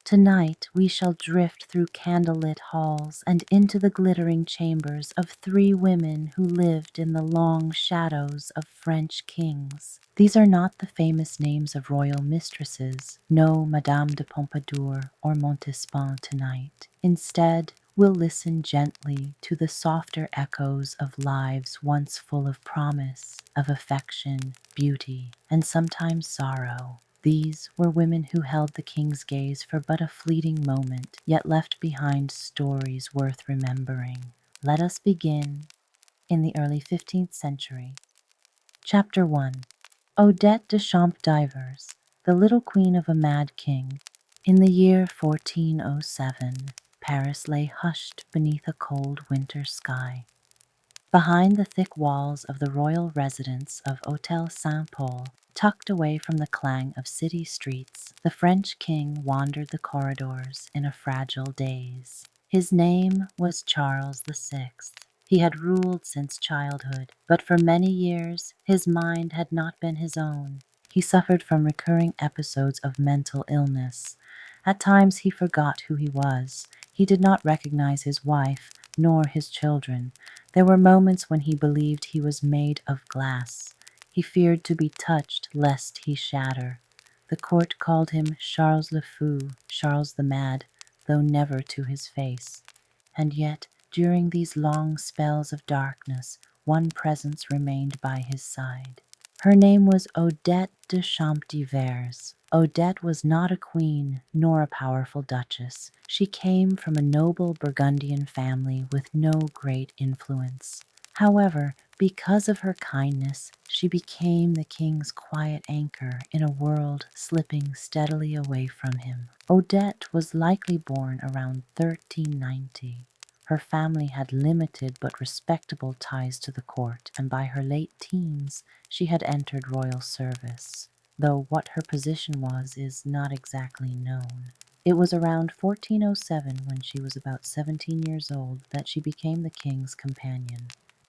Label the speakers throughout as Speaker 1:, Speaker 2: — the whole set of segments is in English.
Speaker 1: Tonight we shall drift through candlelit halls and into the glittering chambers of three women who lived in the long shadows of French kings. These are not the famous names of royal mistresses, no Madame de Pompadour or Montespan tonight. Instead, we'll listen gently to the softer echoes of lives once full of promise, of affection, beauty, and sometimes sorrow. These were women who held the king's gaze for but a fleeting moment, yet left behind stories worth remembering. Let us begin in the early 15th century. Chapter 1. Odette de Champdivers, the little queen of a mad king. In the year 1407, Paris lay hushed beneath a cold winter sky. Behind the thick walls of the royal residence of Hôtel Saint-Paul, tucked away from the clang of city streets, the French king wandered the corridors in a fragile daze. His name was Charles VI. He had ruled since childhood, but for many years his mind had not been his own. He suffered from recurring episodes of mental illness. At times he forgot who he was. He did not recognize his wife nor his children. There were moments when he believed he was made of glass. He feared to be touched lest he shatter. The court called him Charles le Fou, Charles the Mad, though never to his face. And yet, during these long spells of darkness, one presence remained by his side. Her name was Odette de Champdivers. Odette was not a queen nor a powerful duchess. She came from a noble Burgundian family with no great influence. However, because of her kindness, she became the king's quiet anchor in a world slipping steadily away from him. Odette was likely born around 1390. Her family had limited but respectable ties to the court, and by her late teens she had entered royal service, though what her position was is not exactly known. It was around 1407, when she was about 17 years old, that she became the king's companion.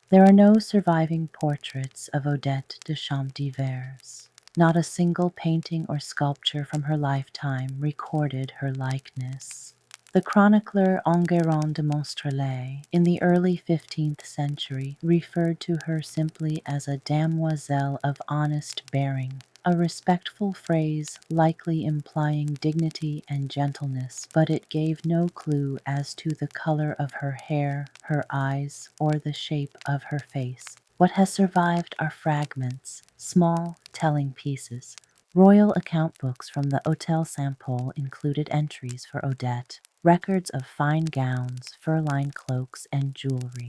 Speaker 1: There are no surviving portraits of Odette de Champdivers. Not a single painting or sculpture from her lifetime recorded her likeness. The chronicler Enguerrand de Monstrelet, in the early 15th century, referred to her simply as a damoiselle of honest bearing, a respectful phrase likely implying dignity and gentleness, but it gave no clue as to the color of her hair, her eyes, or the shape of her face. What has survived are fragments, small, telling pieces. Royal account books from the Hôtel Saint-Paul included entries for Odette, records of fine gowns, fur-lined cloaks, and jewelry.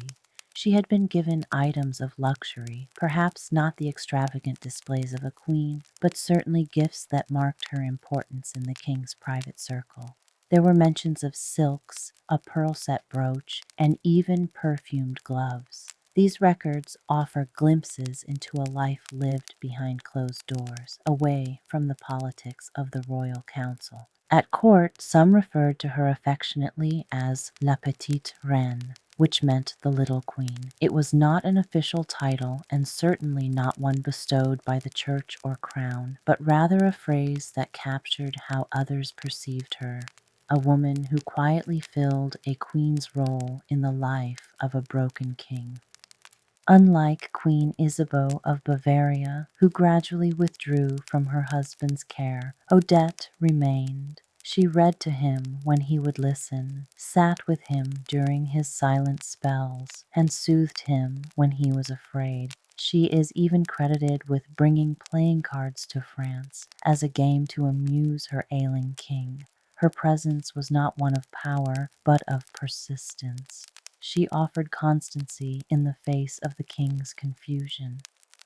Speaker 1: She had been given items of luxury, perhaps not the extravagant displays of a queen, but certainly gifts that marked her importance in the king's private circle. There were mentions of silks, a pearl-set brooch, and even perfumed gloves. These records offer glimpses into a life lived behind closed doors, away from the politics of the royal council. At court, some referred to her affectionately as La Petite Reine, which meant the little queen. It was not an official title, and certainly not one bestowed by the church or crown, but rather a phrase that captured how others perceived her, a woman who quietly filled a queen's role in the life of a broken king. Unlike Queen Isabeau of Bavaria, who gradually withdrew from her husband's care, Odette remained. She read to him when he would listen, sat with him during his silent spells, and soothed him when he was afraid. She is even credited with bringing playing cards to France as a game to amuse her ailing king. Her presence was not one of power, but of persistence. She offered constancy in the face of the king's confusion.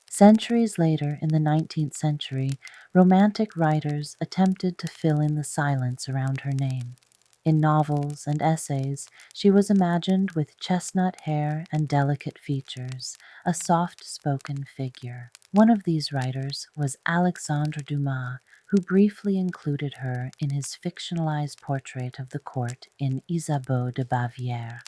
Speaker 1: Centuries later, in the 19th century, romantic writers attempted to fill in the silence around her name. In novels and essays, she was imagined with chestnut hair and delicate features, a soft-spoken figure. One of these writers was Alexandre Dumas, who briefly included her in his fictionalized portrait of the court in Isabeau de Bavière.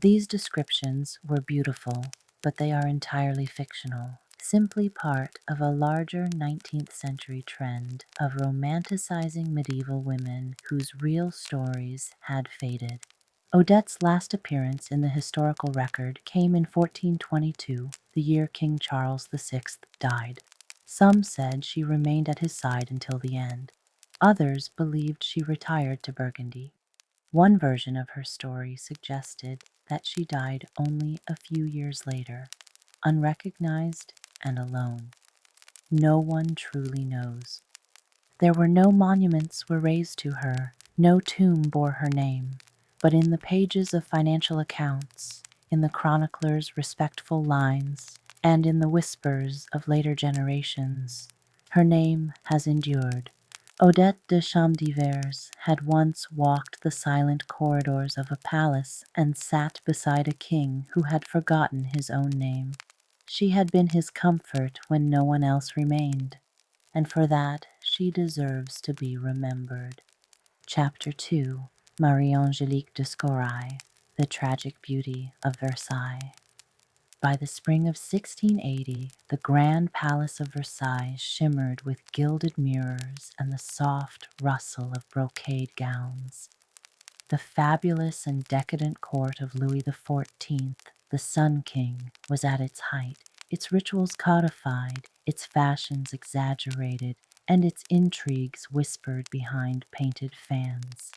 Speaker 1: These descriptions were beautiful, but they are entirely fictional. simply part of a larger 19th century trend of romanticizing medieval women whose real stories had faded. Odette's last appearance in the historical record came in 1422, the year King Charles VI died. Some said she remained at his side until the end. Others believed she retired to Burgundy. One version of her story suggested that she died only a few years later, unrecognized and alone. No one truly knows. There were no monuments were raised to her, no tomb bore her name, but in the pages of financial accounts, in the chronicler's respectful lines, and in the whispers of later generations, her name has endured. Odette de Champdivers had once walked the silent corridors of a palace and sat beside a king who had forgotten his own name. She had been his comfort when no one else remained, and for that she deserves to be remembered. Chapter 2, Marie-Angélique de Scorailles, The Tragic Beauty of Versailles. By the spring of 1680, the grand palace of Versailles shimmered with gilded mirrors and the soft rustle of brocade gowns. The fabulous and decadent court of Louis XIV, the Sun King, was at its height, its rituals codified, its fashions exaggerated, and its intrigues whispered behind painted fans.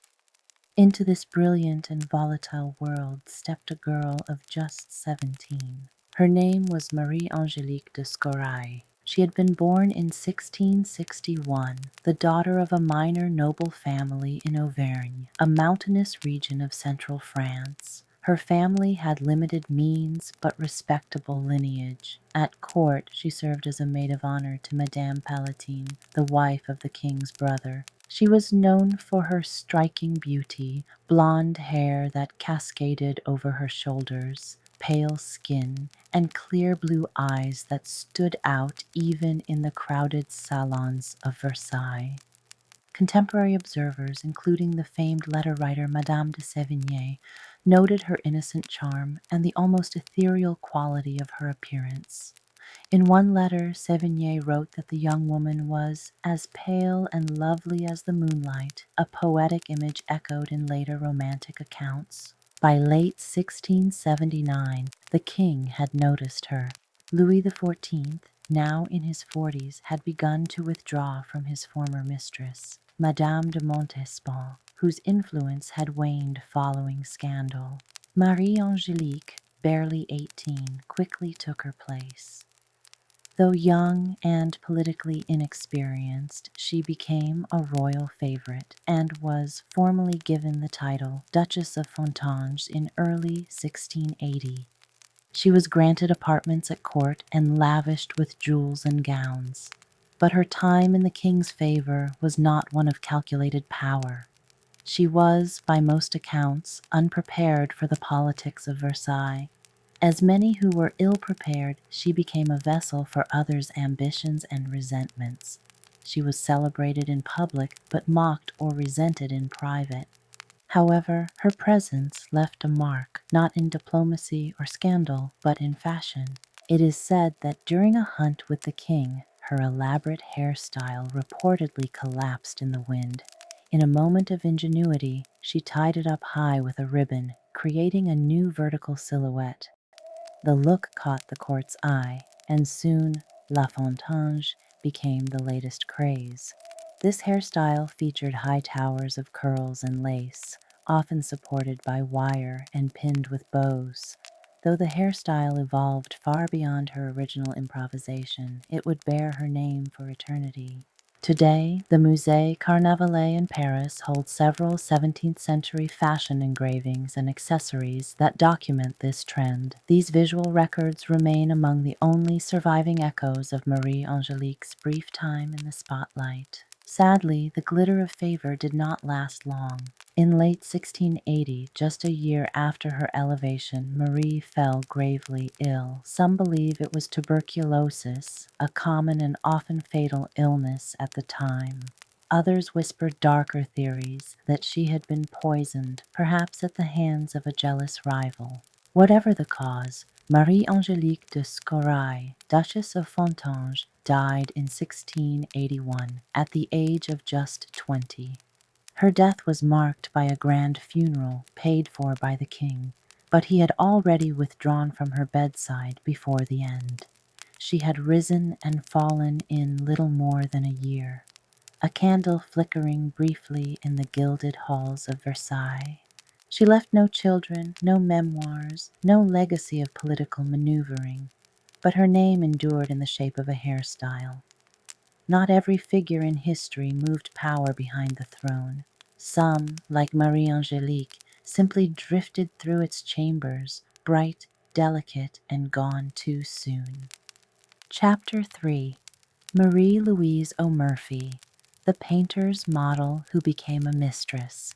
Speaker 1: Into this brilliant and volatile world stepped a girl of just 17. Her name was Marie-Angélique de Scorailles. She had been born in 1661, the daughter of a minor noble family in Auvergne, a mountainous region of central France. Her family had limited means but respectable lineage. At court, she served as a maid of honor to Madame Palatine, the wife of the king's brother. She was known for her striking beauty, blonde hair that cascaded over her shoulders, pale skin, and clear blue eyes that stood out even in the crowded salons of Versailles. Contemporary observers, including the famed letter writer Madame de Sévigné, noted her innocent charm and the almost ethereal quality of her appearance. In one letter, Sévigné wrote that the young woman was as pale and lovely as the moonlight, a poetic image echoed in later romantic accounts. By late 1679, the king had noticed her. Louis XIV, now in his 40s, had begun to withdraw from his former mistress, Madame de Montespan, whose influence had waned following scandal. Marie-Angélique, barely 18, quickly took her place. Though young and politically inexperienced, she became a royal favorite and was formally given the title Duchess of Fontanges in early 1680. She was granted apartments at court and lavished with jewels and gowns. But her time in the king's favor was not one of calculated power. She was, by most accounts, unprepared for the politics of Versailles. As many who were ill-prepared, she became a vessel for others' ambitions and resentments. She was celebrated in public, but mocked or resented in private. However, her presence left a mark, not in diplomacy or scandal, but in fashion. It is said that during a hunt with the king, her elaborate hairstyle reportedly collapsed in the wind. In a moment of ingenuity, she tied it up high with a ribbon, creating a new vertical silhouette. The look caught the court's eye, and soon La Fontange became the latest craze. This hairstyle featured high towers of curls and lace, often supported by wire and pinned with bows. Though the hairstyle evolved far beyond her original improvisation, it would bear her name for eternity. Today, the Musée Carnavalet in Paris holds several 17th century fashion engravings and accessories that document this trend. These visual records remain among the only surviving echoes of Marie-Angélique's brief time in the spotlight. Sadly, the glitter of favor did not last long. In late 1680, just a year after her elevation, Marie fell gravely ill. Some believe it was tuberculosis, a common and often fatal illness at the time. Others whispered darker theories that she had been poisoned, perhaps at the hands of a jealous rival. Whatever the cause, Marie-Angélique de Scorailles, Duchess of Fontanges, died in 1681 at the age of just 20. Her death was marked by a grand funeral paid for by the king, but he had already withdrawn from her bedside before the end. She had risen and fallen in little more than a year, a candle flickering briefly in the gilded halls of Versailles. She left no children, no memoirs, no legacy of political maneuvering, but her name endured in the shape of a hairstyle. Not every figure in history moved power behind the throne. Some, like Marie-Angélique, simply drifted through its chambers, bright, delicate, and gone too soon. Chapter 3. Marie-Louise O'Murphy, the painter's model who became a mistress.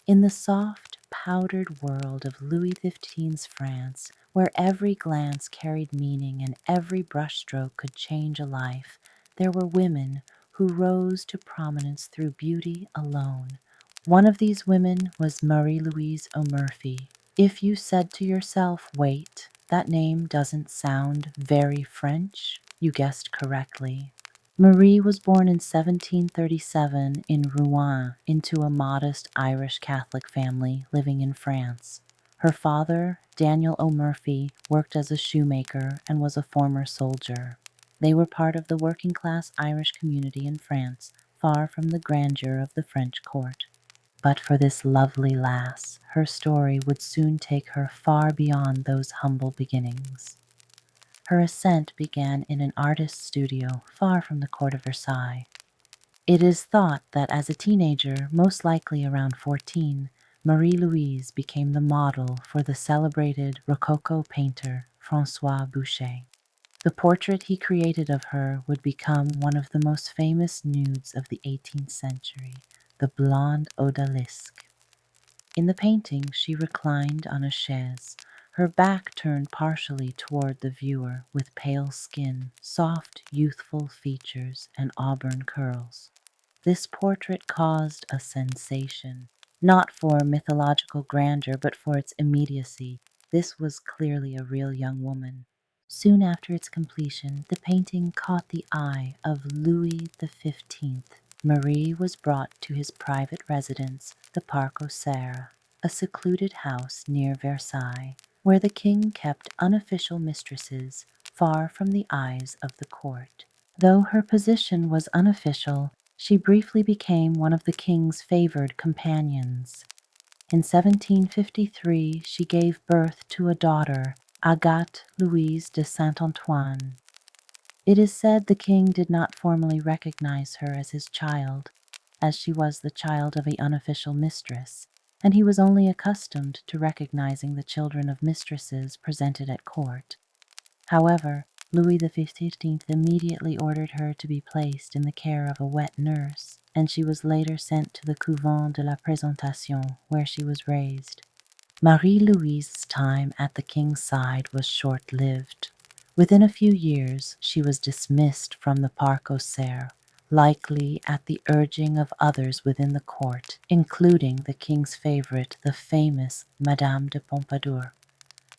Speaker 1: In the soft, powdered world of Louis XV's France, where every glance carried meaning and every brushstroke could change a life, there were women who rose to prominence through beauty alone. One of these women was Marie-Louise O'Murphy. If you said to yourself, wait, that name doesn't sound very French, you guessed correctly. Marie was born in 1737 in Rouen into a modest Irish Catholic family living in France. Her father, Daniel O'Murphy, worked as a shoemaker and was a former soldier. They were part of the working-class Irish community in France, far from the grandeur of the French court. But for this lovely lass, her story would soon take her far beyond those humble beginnings. Her ascent began in an artist's studio far from the court of Versailles. It is thought that as a teenager, most likely around 14, Marie-Louise became the model for the celebrated Rococo painter François Boucher. The portrait he created of her would become one of the most famous nudes of the 18th century, the blonde odalisque. In the painting, she reclined on a chaise, her back turned partially toward the viewer, with pale skin, soft, youthful features, and auburn curls. This portrait caused a sensation, not for mythological grandeur, but for its immediacy. This was clearly a real young woman. Soon after its completion, the painting caught the eye of Louis XV. Marie was brought to his private residence, the Parc aux Cerfs, a secluded house near Versailles, where the king kept unofficial mistresses far from the eyes of the court. Though her position was unofficial, she briefly became one of the king's favored companions. In 1753, she gave birth to a daughter, Agathe Louise de Saint-Antoine. It is said the king did not formally recognize her as his child, as she was the child of an unofficial mistress, and he was only accustomed to recognizing the children of mistresses presented at court. However, Louis XV immediately ordered her to be placed in the care of a wet nurse, and she was later sent to the Couvent de la Présentation, where she was raised. Marie-Louise's time at the king's side was short-lived. Within a few years, she was dismissed from the Parc aux Cerfs, likely at the urging of others within the court, including the king's favorite, the famous Madame de Pompadour.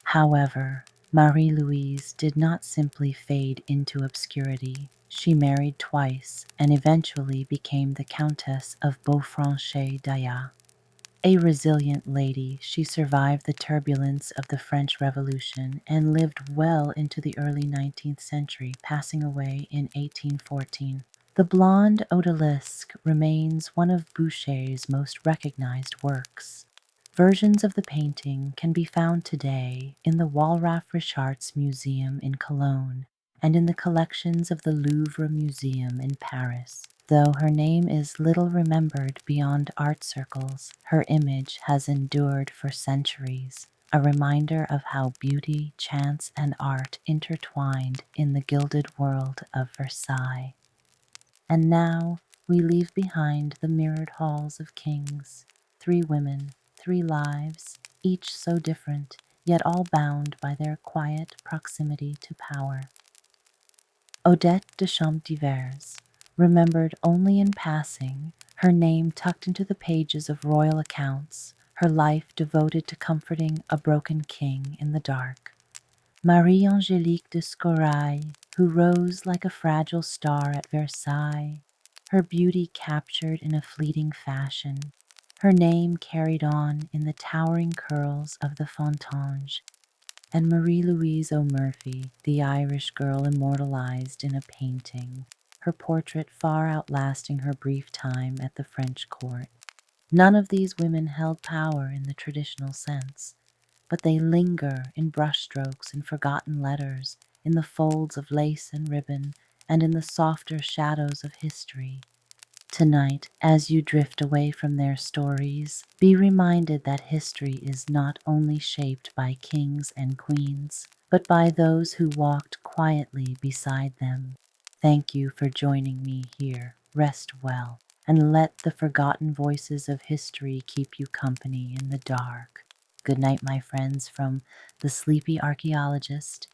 Speaker 1: However, Marie-Louise did not simply fade into obscurity. She married twice and eventually became the Countess of Beaufranchet-Daillat. A resilient lady, she survived the turbulence of the French Revolution and lived well into the early 19th century, passing away in 1814. The blonde odalisque remains one of Boucher's most recognized works. Versions of the painting can be found today in the Wallraf-Richartz Museum in Cologne and in the collections of the Louvre Museum in Paris. Though her name is little remembered beyond art circles, her image has endured for centuries, a reminder of how beauty, chance, and art intertwined in the gilded world of Versailles. And now we leave behind the mirrored halls of kings, 3 women, 3 lives, each so different, yet all bound by their quiet proximity to power. Odette de Champdivers, remembered only in passing, her name tucked into the pages of royal accounts, her life devoted to comforting a broken king in the dark. Marie-Angélique de Scorailles, who rose like a fragile star at Versailles, her beauty captured in a fleeting fashion, her name carried on in the towering curls of the Fontanges, and Marie-Louise O'Murphy, the Irish girl immortalized in a painting, her portrait far outlasting her brief time at the French court. None of these women held power in the traditional sense, but they linger in brushstrokes and forgotten letters, in the folds of lace and ribbon, and in the softer shadows of history. Tonight, as you drift away from their stories, be reminded that history is not only shaped by kings and queens, but by those who walked quietly beside them. Thank you for joining me here. Rest well, and let the forgotten voices of history keep you company in the dark. Good night, my friends, from the Sleepy Archaeologist.